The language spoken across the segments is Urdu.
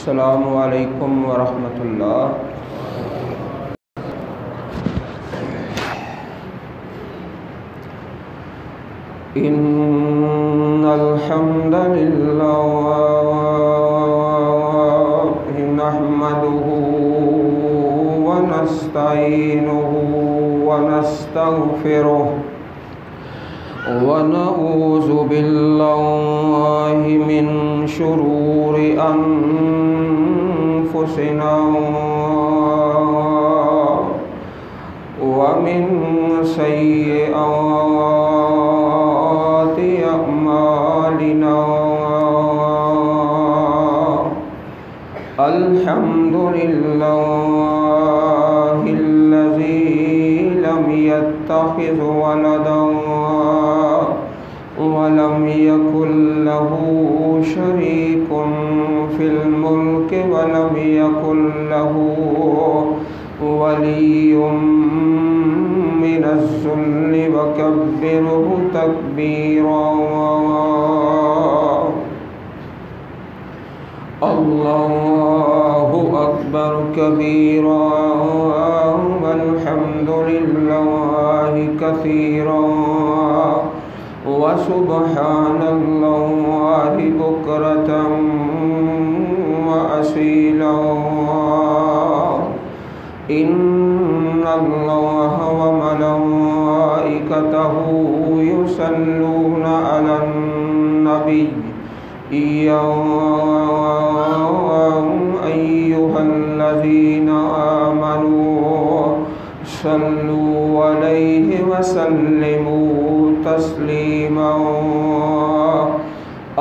السلام علیکم ورحمۃ اللہ۔ ان الحمد للہ نحمده ونستعینه ونستغفره ونعوذ باللہ من شرور انفسنا ومن سیئات اعمالنا الحمد للہ الذی لم يتخذ ولدا ولم يكن له شريك في الملك ولم يكن له ولي من الذل وكبره تكبيرا۔ الله أكبر كبيرا والحمد لله كثيرا وسبحان الله بكرة وأصيلا۔ إن الله وملائكته يصلون على النبي يا أيها الذين آمنوا صلوا عليه وسلموا تسليما۔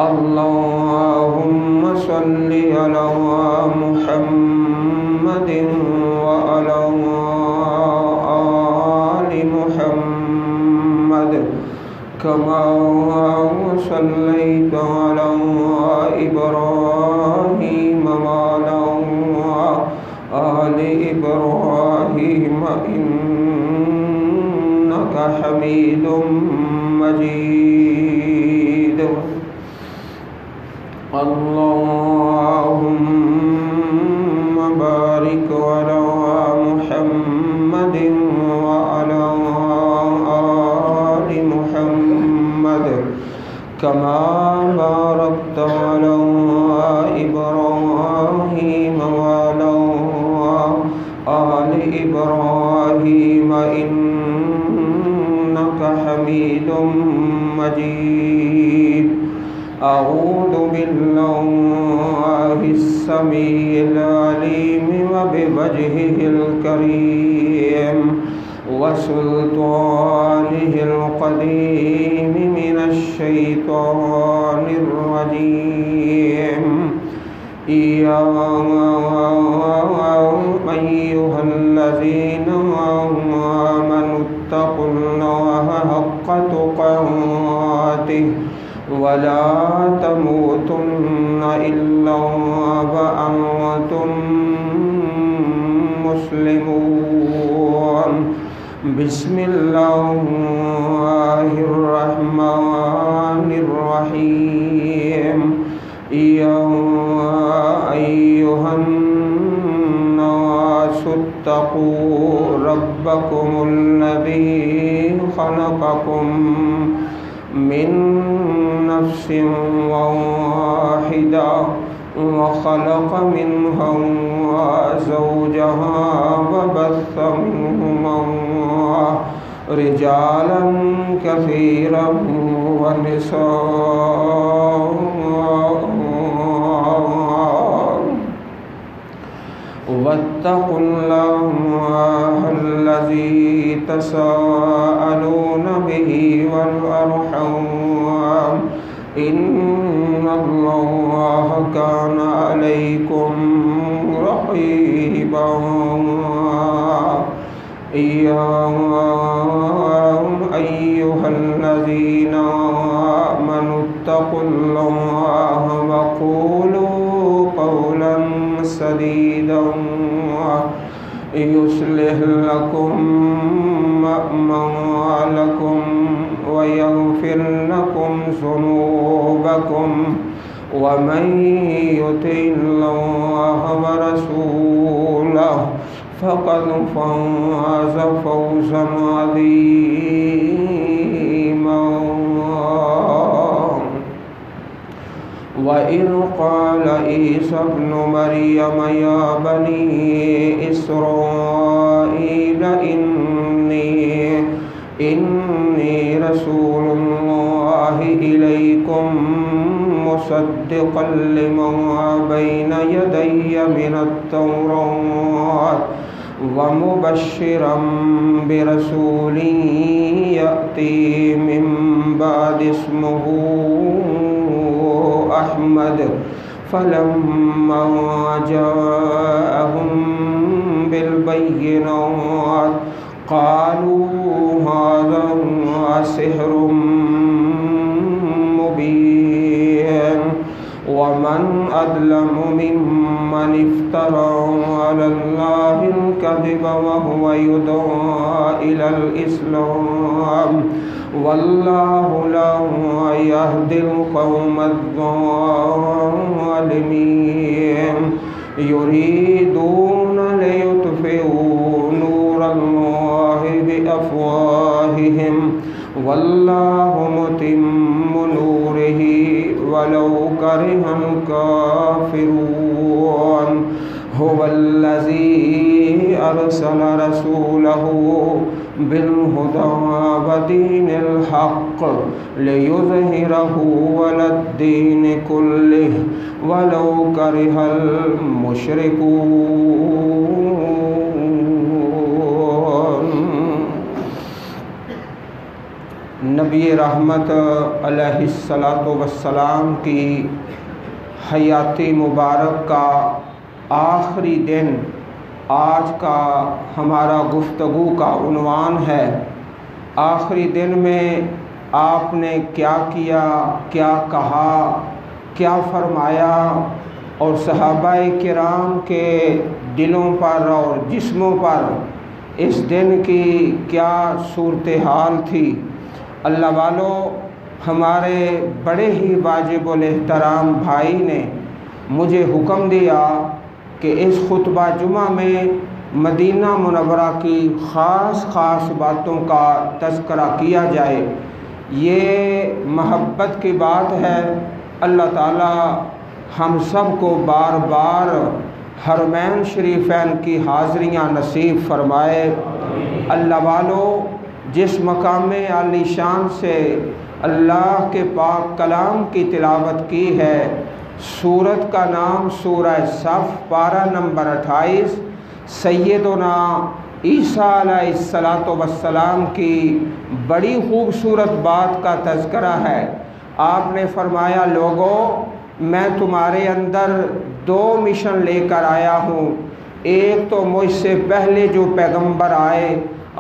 اللهم صل على محمد وعلى آل محمد كما صليت على إبراهيم وعلى آل إبراهيم إنك حميد مجيد۔ اللهم بارك على محمد وعلى آل محمد كما باركت على إبراهيم وعلى آل إبراهيم إنك حميد مجيد۔ أعوذ بالله السميع العليم وبوجهه الكريم وسلطانه القديم من الشيطان الرجيم۔ يا أيها الذين آمنوا اتقوا الله حق تقاته ولا تموتن إلا وأنتم مسلمون۔ بسم الله الرحمن الرحيم۔ يا أيها الناس اتقوا ربكم الذي خلقكم من نفس واحدة وخلق منها زوجها وبث منهما رجالا كثيرا ونساء واتقوا الله الذي تساءلون به والأرحام إن الله كان عليكم رقيبا۔ يا أيها الذين آمنوا اتقوا الله وقولوا قولا سديدا يصلح لكم أعمالكم ويغفر لكم ذنوبكم ومن يطع الله ورسوله فقد فاز فوزا عظيما. وإذ قال عيسى ابن مريم يا بني إسرائيل إني رسول الله إليكم مصدقا لما بين يدي من التوراة ومبشرا برسول يأتي من بعد اسمه أحمد. فلما جاءهم بالبينات قالوا هذا سحر مبين ومن أظلم ممن افترى على الله الكذب وهو يدعى إلى الإسلام والله لا يهدي القوم الظالمين. يريدون ليطفئوا نور الله بأفواههم والله متم نوره ولو كره الكافرون. هو الذي أرسل رسوله بالهدى ودين الحق ليظهره على الدين كله ولو كره المشركون. نبی رحمت علیہ الصلاۃ والسلام کی حیاتی مبارک کا آخری دن آج کا ہمارا گفتگو کا عنوان ہے. آخری دن میں آپ نے کیا کیا، کیا کہا، کیا فرمایا اور صحابہ کرام کے دلوں پر اور جسموں پر اس دن کی کیا صورتحال تھی. اللہ والو، ہمارے بڑے ہی واجب الاحترام بھائی نے مجھے حکم دیا کہ اس خطبہ جمعہ میں مدینہ منورہ کی خاص باتوں کا تذکرہ کیا جائے. یہ محبت کی بات ہے. اللہ تعالی ہم سب کو بار بار حرمین شریفین کی حاضریاں نصیب فرمائے. اللہ والو، جس مقام عالی شان سے اللہ کے پاک کلام کی تلاوت کی ہے، سورت کا نام سورہ صف، پارہ نمبر 28، سیدنا عیسیٰ علیہ السلام کی بڑی خوبصورت بات کا تذکرہ ہے. آپ نے فرمایا، لوگوں، میں تمہارے اندر 2 مشن لے کر آیا ہوں. ایک تو مجھ سے پہلے جو پیغمبر آئے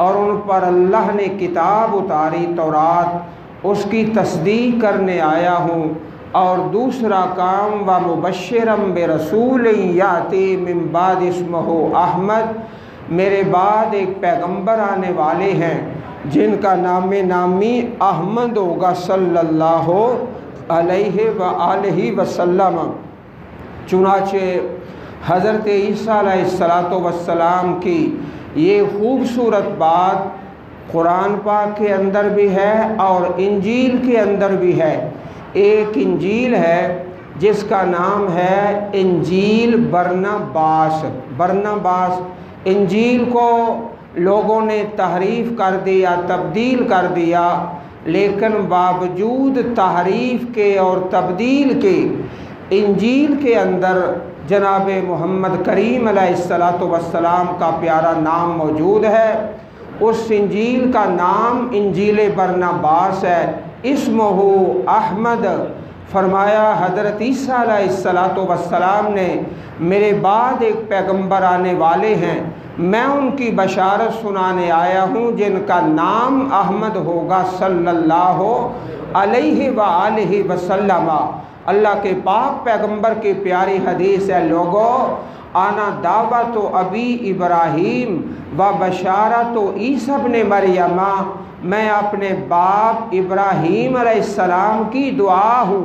اور ان پر اللہ نے کتاب اتاری تورات، اس کی تصدیق کرنے آیا ہوں. اور دوسرا کام وَمُبَشِّرًا بِرَسُولٍ يَأْتِي مِن بَعْدِ اسْمُهُ احمد، میرے بعد ایک پیغمبر آنے والے ہیں جن کا نام نامی احمد ہوگا صلی اللہ علیہ وآلہ وسلم. چنانچہ حضرت عیسیٰ علیہ السلام کی یہ خوبصورت بات قرآن پاک کے اندر بھی ہے اور انجیل کے اندر بھی ہے. ایک انجیل ہے جس کا نام ہے انجیل برناباس. انجیل کو لوگوں نے تحریف کر دیا، تبدیل کر دیا، لیکن باوجود تحریف کے اور تبدیل کے انجیل کے اندر جناب محمد کریم علیہ السلام کا پیارا نام موجود ہے. اس انجیل کا نام انجیل برناباس ہے. اسمہ احمد. فرمایا حضرت عیسیٰ علیہ السلام نے میرے بعد ایک پیغمبر آنے والے ہیں، میں ان کی بشارت سنانے آیا ہوں جن کا نام احمد ہوگا صلی اللہ علیہ وآلہ وسلم. اللہ کے پاک پیغمبر کی پیاری حدیث ہے، لوگوں، آنا دعوت ابی ابراہیم و بشارت عیسیٰ ابن مریم، میں اپنے باپ ابراہیم علیہ السلام کی دعا ہوں.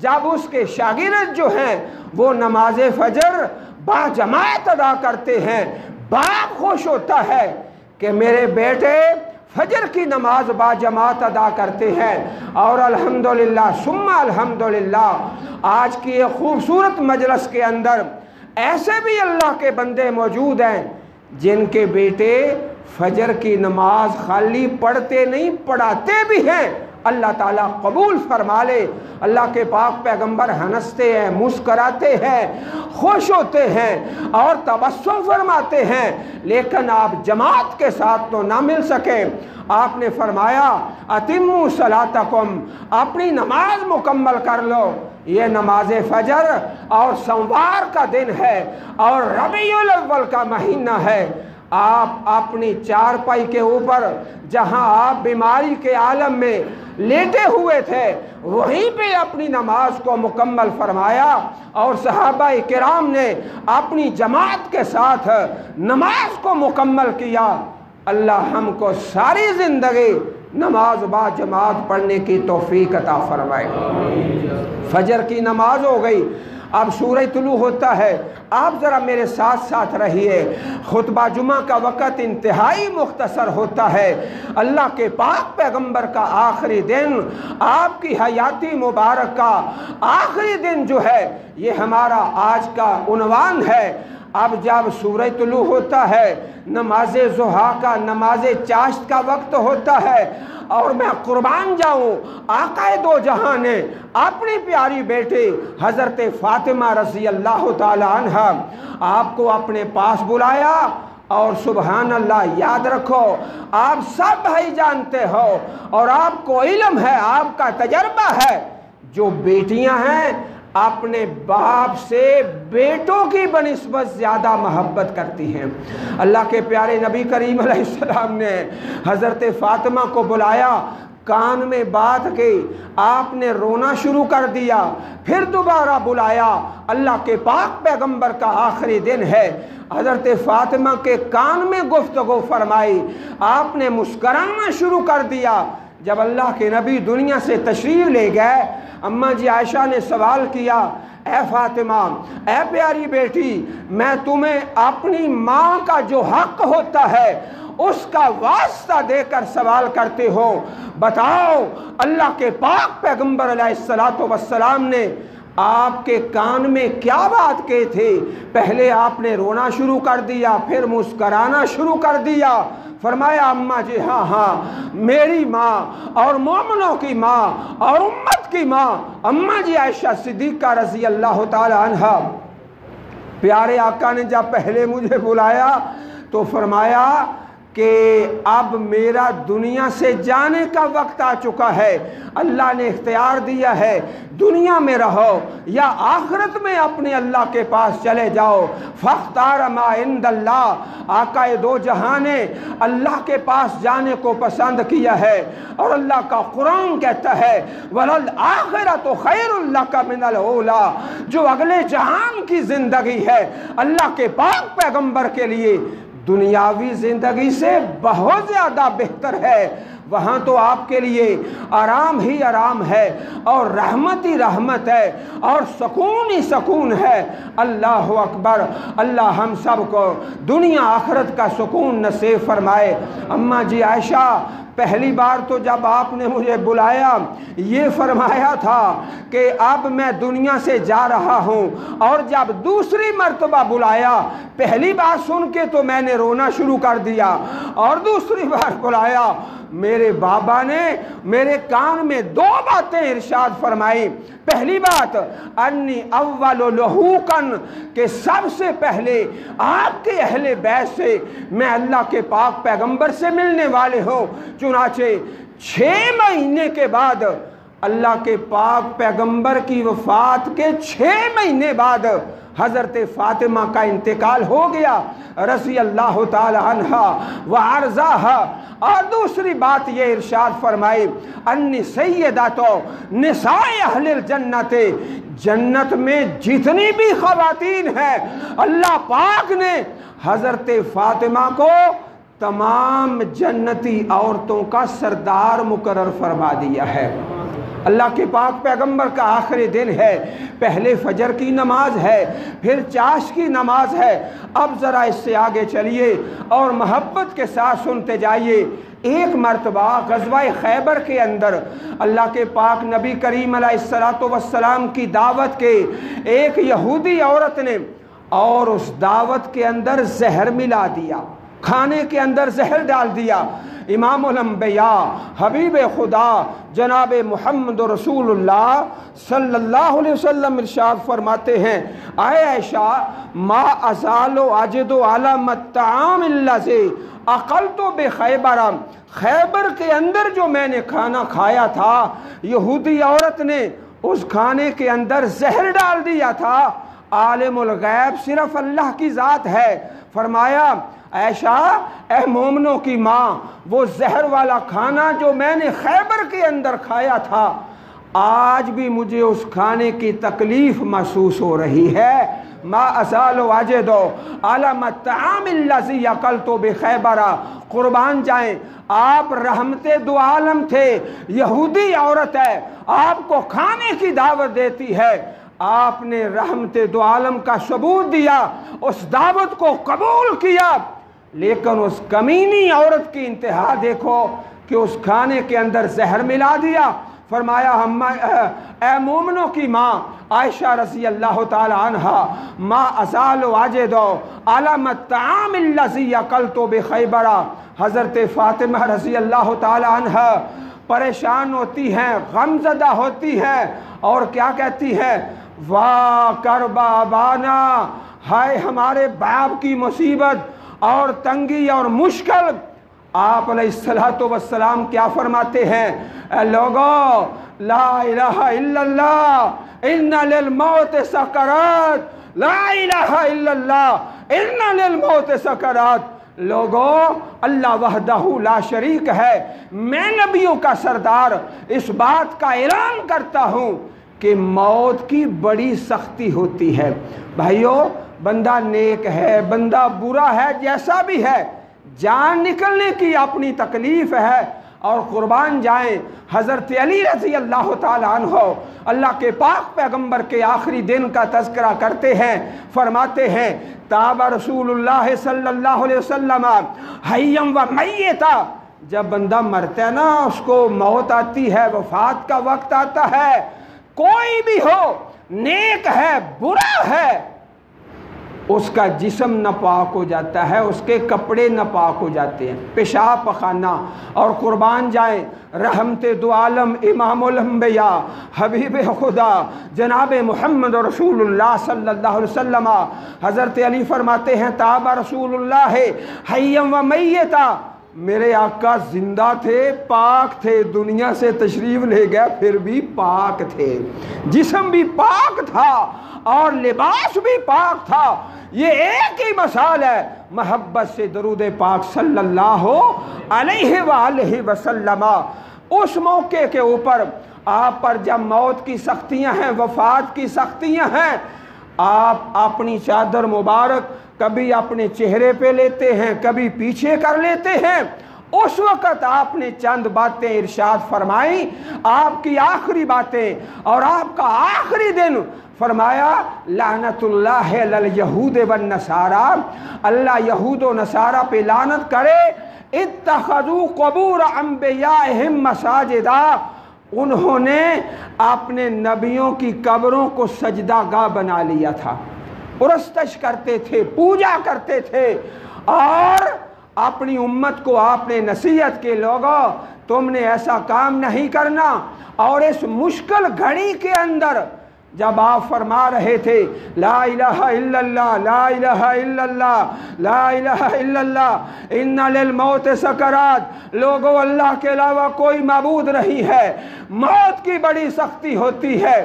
جب اس کے شاگرد جو ہیں وہ نماز فجر با جماعت ادا کرتے ہیں، باپ خوش ہوتا ہے کہ میرے بیٹے فجر کی نماز با جماعت ادا کرتے ہیں۔ اور الحمدللہ ثم الحمدللہ آج کی یہ خوبصورت مجلس کے اندر ایسے بھی اللہ کے بندے موجود ہیں جن کے بیٹے فجر کی نماز خالی پڑھتے نہیں، پڑھاتے بھی ہیں۔ اللہ تعالیٰ قبول فرما لے۔ اللہ کے پاک پیغمبر ہنستے ہیں، مسکراتے ہیں، خوش ہوتے ہیں اور تبسم فرماتے ہیں، لیکن آپ جماعت کے ساتھ تو نہ مل سکے۔ آپ نے فرمایا اتموا صلاتکم، اپنی نماز مکمل کر لو۔ یہ نماز فجر اور سوموار کا دن ہے اور ربیع الاول کا مہینہ ہے۔ آپ اپنی چارپائی کے اوپر جہاں آپ بیماری کے عالم میں لیٹے ہوئے تھے وہیں پہ اپنی نماز کو مکمل فرمایا اور صحابہ کرام نے اپنی جماعت کے ساتھ نماز کو مکمل کیا۔ اللہ ہم کو ساری زندگی نماز با جماعت پڑھنے کی توفیق عطا فرمائے۔ فجر کی نماز ہو گئی، اب سورج طلوع ہوتا ہے۔ آپ ذرا میرے ساتھ ساتھ رہیے۔ خطبہ جمعہ کا وقت انتہائی مختصر ہوتا ہے۔ اللہ کے پاک پیغمبر کا آخری دن، آپ کی حیاتی مبارک کا آخری دن جو ہے یہ ہمارا آج کا عنوان ہے۔ اب جب سورج طلوع ہوتا ہے، نماز ضحیٰ کا، نماز چاشت کا وقت ہوتا ہے اور میں قربان جاؤں، آقا دو جہاں نے اپنی پیاری بیٹی حضرت فاطمہ رضی اللہ تعالی عنہ آپ کو اپنے پاس بلایا۔ اور سبحان اللہ، یاد رکھو آپ سب بھائی جانتے ہو اور آپ کو علم ہے، آپ کا تجربہ ہے، جو بیٹیاں ہیں اپنے باپ سے بیٹوں کی بنسبت زیادہ محبت کرتی ہیں۔ اللہ کے پیارے نبی کریم علیہ السلام نے حضرت فاطمہ کو بلایا، کان میں بات کی، آپ نے رونا شروع کر دیا، پھر دوبارہ بلایا۔ اللہ کے پاک پیغمبر کا آخری دن ہے، حضرت فاطمہ کے کان میں گفتگو فرمائی، آپ نے مسکرانا شروع کر دیا۔ جب اللہ کے نبی دنیا سے تشریف لے گئے، اماں جی عائشہ نے سوال کیا، اے فاطمہ، اے پیاری بیٹی، میں تمہیں اپنی ماں کا جو حق ہوتا ہے اس کا واسطہ دے کر سوال کرتے ہو، بتاؤ اللہ کے پاک پیغمبر علیہ السلام نے آپ کے کان میں کیا بات کی تھی؟ پہلے آپ نے رونا شروع کر دیا، پھر مسکرانا شروع کر دیا۔ فرمایا اماں جی ہاں، میری ماں اور مومنوں کی ماں اور امت کی ماں اماں جی عائشہ صدیقہ رضی اللہ تعالی عنہا۔ پیارے آقا نے جب پہلے مجھے بلایا تو فرمایا کہ اب میرا دنیا سے جانے کا وقت آ چکا ہے، اللہ نے اختیار دیا ہے، دنیا میں رہو یا آخرت میں اپنے اللہ کے پاس چلے جاؤ۔ فاختار ما عند اللہ، آقا دو جہاں نے اللہ کے پاس جانے کو پسند کیا ہے، اور اللہ کا قرآن کہتا ہے وَلَلْآخِرَةُ خَيْرٌ لَكَ مِنَ الْأُولَىٰ، جو اگلے جہان کی زندگی ہے اللہ کے پاک پیغمبر کے لیے دنیاوی زندگی سے بہت زیادہ بہتر ہے۔ وہاں تو آپ کے لیے آرام ہی آرام ہے اور رحمت ہی رحمت ہے اور سکون ہی سکون ہے۔ اللہ اکبر، اللہ ہم سب کو دنیا آخرت کا سکون نصیب فرمائے۔ اماں جی عائشہ پہلی بار تو جب آپ نے مجھے بلایا یہ فرمایا تھا کہ اب میں دنیا سے جا رہا ہوں، اور جب دوسری مرتبہ بلایا، پہلی بار سن کے تو میں نے رونا شروع کر دیا، اور دوسری بار بلایا میرے بابا نے میرے کان میں دو باتیں ارشاد فرمائی۔ پہلی بات انی اول لحوقن، کہ سب سے پہلے آپ کے اہل بیت سے میں اللہ کے پاک پیغمبر سے ملنے والے ہوں۔ چنانچہ 6 مہینے کے بعد اللہ کے پاک پیغمبر کی وفات کے 6 مہینے بعد حضرت فاطمہ کا انتقال ہو گیا رضی اللہ تعالی عنہ وارضاہا۔ اور دوسری بات یہ ارشاد فرمائی انی سیدۃ نساء اہل الجنت، جنت میں جتنی بھی خواتین ہیں اللہ پاک نے حضرت فاطمہ کو تمام جنتی عورتوں کا سردار مقرر فرما دیا ہے۔ اللہ کے پاک پیغمبر کا آخری دن ہے، پہلے فجر کی نماز ہے، پھر چاش کی نماز ہے۔ اب ذرا اس سے آگے چلیے اور محبت کے ساتھ سنتے جائیے۔ ایک مرتبہ غزوہ خیبر کے اندر اللہ کے پاک نبی کریم علیہ السلام کی دعوت کے ایک یہودی عورت نے اور اس دعوت کے اندر زہر ملا دیا، کھانے کے اندر زہر ڈال دیا۔ امام الانبیاء حبیب خدا جناب محمد رسول اللہ صلی اللہ علیہ وسلم ارشاد فرماتے ہیں، اے عائشہ ما ازال اجد على الطعام الذي اکلت بخیبر، خیبر کے اندر جو میں نے کھانا کھایا تھا یہودی عورت نے اس کھانے کے اندر زہر ڈال دیا تھا۔ عالم الغیب صرف اللہ کی ذات ہے۔ فرمایا عائشہ اے مومنوں کی ماں، وہ زہر والا کھانا جو میں نے خیبر کے اندر کھایا تھا آج بھی مجھے اس کھانے کی تکلیف محسوس ہو رہی ہے۔ ما ازال اجد علی الطعام الذی اکلت بخیبر، قربان جائیں آپ رحمت دو عالم تھے، یہودی عورت ہے، آپ کو کھانے کی دعوت دیتی ہے، آپ نے رحمت دو عالم کا ثبوت دیا، اس دعوت کو قبول کیا، لیکن اس کمینی عورت کی انتہا دیکھو کہ اس کھانے کے اندر زہر ملا دیا۔ فرمایا اے مومنوں کی ماں عائشہ رضی اللہ تعالی عنہا ما ازال اجد علی الطعام الذی اکلت بخیبر، حضرت فاطمہ رضی اللہ تعالی عنہا پریشان ہوتی ہیں، غمزدہ ہوتی ہیں اور کیا کہتی ہیں، واہ کربا بانا، ہائے ہمارے باپ کی مصیبت اور تنگی اور مشکل۔ آپ علیہ السلام کیا فرماتے ہیں، اے لوگو لا الہ الا اللہ ان للموت سکرات، لا الہ الا اللہ ان للموت سکرات۔ لوگو اللہ وحدہ لا شریک ہے، میں نبیوں کا سردار اس بات کا اعلان کرتا ہوں کہ موت کی بڑی سختی ہوتی ہے۔ بھائیو بندہ نیک ہے، بندہ برا ہے، جیسا بھی ہے، جان نکلنے کی اپنی تکلیف ہے۔ اور قربان جائیں حضرت علی رضی اللہ تعالی عنہ اللہ کے پاک پیغمبر کے آخری دن کا تذکرہ کرتے ہیں، فرماتے ہیں تاب رسول اللہ صلی اللہ علیہ وسلم حیم و میتا، جب بندہ مرتا ہے نا، اس کو موت آتی ہے، وفات کا وقت آتا ہے، کوئی بھی ہو، نیک ہے برا ہے، اس کا جسم ناپاک ہو جاتا ہے، اس کے کپڑے ناپاک ہو جاتے ہیں، پیشاب پخانہ۔ اور قربان جائیں رحمت دو عالم امام الانبیاء حبیب خدا جناب محمد رسول اللہ صلی اللہ علیہ وسلم حضرت علی فرماتے ہیں تاب رسول اللہ حیم و میتا، میرے آقا زندہ تھے، پاک تھے، دنیا سے تشریف لے گئے پھر بھی پاک تھے، جسم بھی پاک تھا اور لباس بھی پاک تھا۔ یہ ایک ہی مثال ہے محبت سے درود پاک صلی اللہ علیہ وآلہ وسلم۔ اس موقع کے اوپر آپ پر جب موت کی سختیاں ہیں، وفات کی سختیاں ہیں، آپ اپنی چادر مبارک کبھی اپنے چہرے پہ لیتے ہیں، کبھی پیچھے کر لیتے ہیں۔ اس وقت آپ نے چند باتیں ارشاد فرمائی، آپ کی آخری باتیں اور آپ کا آخری دن، فرمایا لعنت اللہ علی الیہود والنصارى، اللہ یہود و نصارہ پہ لعنت کرے، اتخذوا قبور انبیائہم مساجدا، انہوں نے اپنے نبیوں کی قبروں کو سجدہ گاہ بنا لیا تھا، پرستش کرتے تھے، پوجا کرتے تھے۔ اور اپنی امت کو آپ نے نصیحت کی، لوگوں تم نے ایسا کام نہیں کرنا۔ اور اس مشکل گھڑی کے اندر جب آپ فرما رہے تھے لا الہ الا اللہ، لا الہ الا اللہ، لا الہ الا اللہ ان للموت سکرات، لوگوں اللہ کے علاوہ کوئی معبود نہیں ہے، موت کی بڑی سختی ہوتی ہے،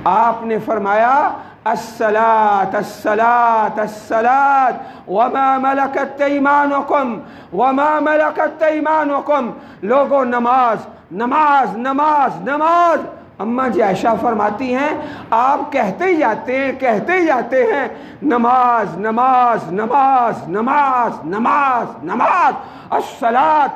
آپ نے فرمایا الصلاۃ الصلاۃ الصلاۃ وما ملکت ایمانکم وما ملکت ایمانکم، لوگوں نماز نماز نماز نماز۔ اماں جی عائشہ فرماتی ہیں آپ کہتے ہی جاتے ہیں نماز نماز نماز نماز نماز نماز، الصلاۃ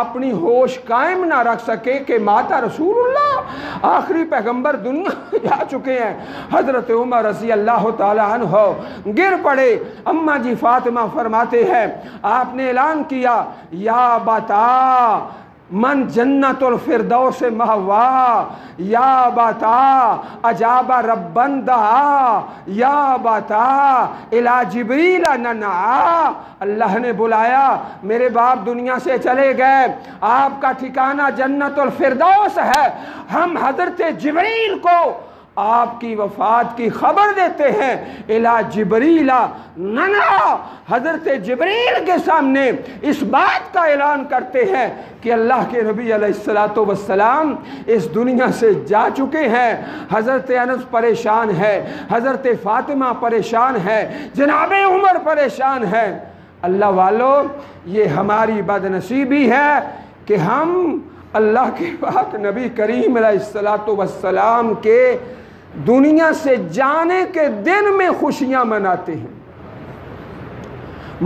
اپنی ہوش قائم نہ رکھ سکے کہ ماتا رسول اللہ، آخری پیغمبر دنیا جا چکے ہیں۔ حضرت عمر رضی اللہ تعالیٰ عنہ گر پڑے۔ اماں جی فاطمہ فرماتے ہیں آپ نے اعلان کیا، یا بتا من جنت الفردوس مہوا، یا بتا اجاب ربن دعا، یا بتا الی جبریل ننعا۔ اللہ نے بلایا، میرے باپ دنیا سے چلے گئے، آپ کا ٹھکانہ جنت الفردوس ہے، ہم حضرت جبریل کو آپ کی وفات کی خبر دیتے ہیں۔ الی جبریل ننعا، حضرت جبریل کے سامنے اس بات کا اعلان کرتے ہیں کہ اللہ کے نبی علیہ السلام اس دنیا سے جا چکے ہیں۔ حضرت انس پریشان ہے، حضرت فاطمہ پریشان ہے، جناب عمر پریشان ہے۔ اللہ والو، یہ ہماری بدنصیبی ہے کہ ہم اللہ کے پاک نبی کریم علیہ السلام کے دنیا سے جانے کے دن میں خوشیاں مناتے ہیں۔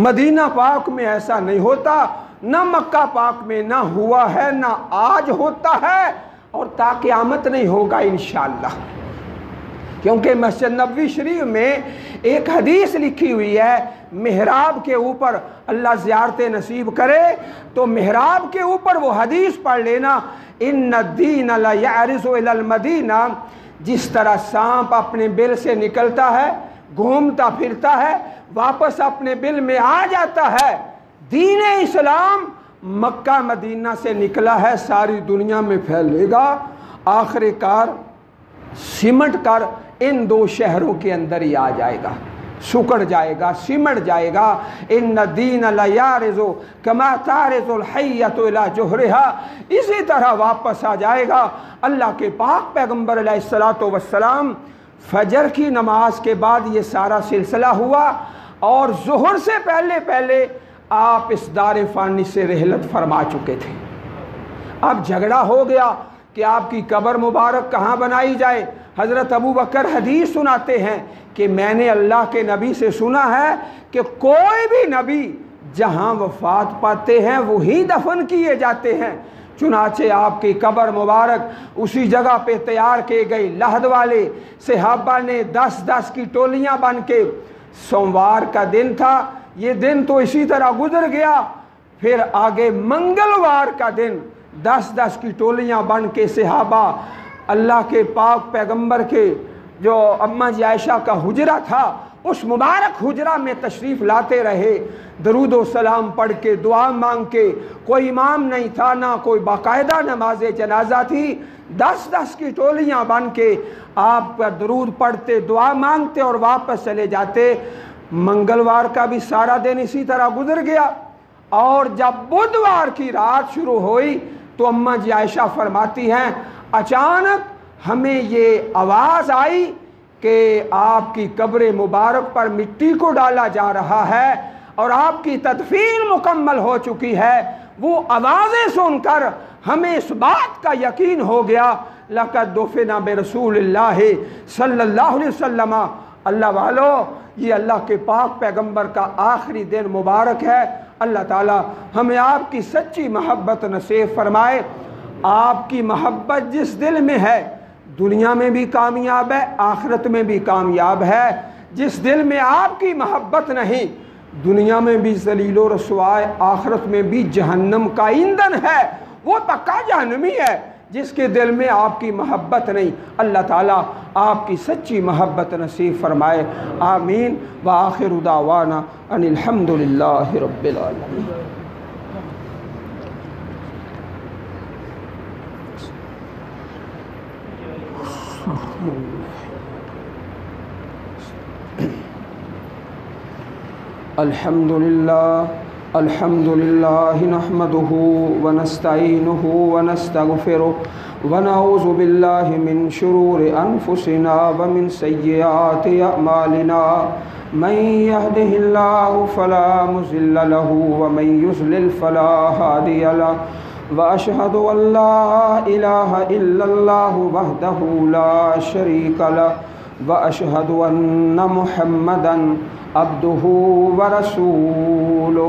مدینہ پاک میں ایسا نہیں ہوتا، نہ مکہ پاک میں نہ ہوا ہے، نہ آج ہوتا ہے، اور تا قیامت نہیں ہوگا انشاءاللہ۔ کیونکہ مسجد نبوی شریف میں ایک حدیث لکھی ہوئی ہے، محراب کے اوپر اللہ زیارت نصیب کرے تو محراب کے اوپر وہ حدیث پڑھ لینا، ان الدین لا یعرض الی المدینہ، جس طرح سانپ اپنے بل سے نکلتا ہے، گھومتا پھرتا ہے، واپس اپنے بل میں آ جاتا ہے، دین اسلام مکہ مدینہ سے نکلا ہے، ساری دنیا میں پھیلے گا، آخر کار سمٹ کر ان دو شہروں کے اندر ہی آ جائے گا، سکڑ جائے گا، سمٹ جائے گا۔ ان الدین لا یعرض کما تعرض الحیۃ الی جوہرہا، اسی طرح واپس آ جائے گا۔ اللہ کے پاک پیغمبر علیہ السلام فجر کی نماز کے بعد یہ سارا سلسلہ ہوا، اور ظہر سے پہلے آپ اس دار فانی سے رحلت فرما چکے تھے۔ اب جھگڑا ہو گیا کہ آپ کی قبر مبارک کہاں بنائی جائے۔ حضرت ابو بکر حدیث سناتے ہیں کہ میں نے اللہ کے نبی سے سنا ہے کہ کوئی بھی نبی جہاں وفات پاتے ہیں وہی دفن کیے جاتے ہیں۔ چنانچہ آپ کی قبر مبارک اسی جگہ پہ تیار کی گئی۔ لحد والے صحابہ نے 10 کی ٹولیاں بن کے، سوموار کا دن تھا، یہ دن تو اسی طرح گزر گیا، پھر آگے منگلوار کا دن 10 کی ٹولیاں بن کے صحابہ اللہ کے پاک پیغمبر کے جو اماں جی عائشہ کا حجرہ تھا اس مبارک حجرہ میں تشریف لاتے رہے، درود و سلام پڑھ کے، دعا مانگ کے۔ کوئی امام نہیں تھا، نہ کوئی باقاعدہ نماز جنازہ تھی، 10 کی ٹولیاں بن کے آپ پر درود پڑھتے، دعا مانگتے اور واپس چلے جاتے۔ منگلوار کا بھی سارا دن اسی طرح گزر گیا، اور جب بدھوار کی رات شروع ہوئی تو اماں جی عائشہ فرماتی ہیں اچانک ہمیں یہ آواز آئی کہ آپ کی قبر مبارک پر مٹی کو ڈالا جا رہا ہے اور آپ کی تدفین مکمل ہو چکی ہے۔ وہ آوازیں سن کر ہمیں اس بات کا یقین ہو گیا لقد دفن برسول اللہ صلی اللہ علیہ وسلم۔ اللہ والو، یہ اللہ کے پاک پیغمبر کا آخری دن مبارک ہے۔ اللہ تعالی ہمیں آپ کی سچی محبت نصیب فرمائے۔ آپ کی محبت جس دل میں ہے دنیا میں بھی کامیاب ہے، آخرت میں بھی کامیاب ہے۔ جس دل میں آپ کی محبت نہیں، دنیا میں بھی ذلیل و رسوا، آخرت میں بھی جہنم کا ایندھن ہے، وہ پکا جہنمی ہے۔ جس کے دل میں آپ کی محبت نہیں، اللہ تعالیٰ آپ کی سچی محبت نصیب فرمائے۔ آمین۔ وآخر دعوانا ان الحمد للہ رب العالمین۔ الحمد للہ نحمده ونستعینه ونستغفره ونعوذ باللہ من شرور انفسنا ومن سیئات اعمالنا من يهده الله فلا مضل له ومن يضلل فلا هادي له واشهد ان لا اله الا الله وحده لا شريك له واشهد ان محمدا عبده ورسوله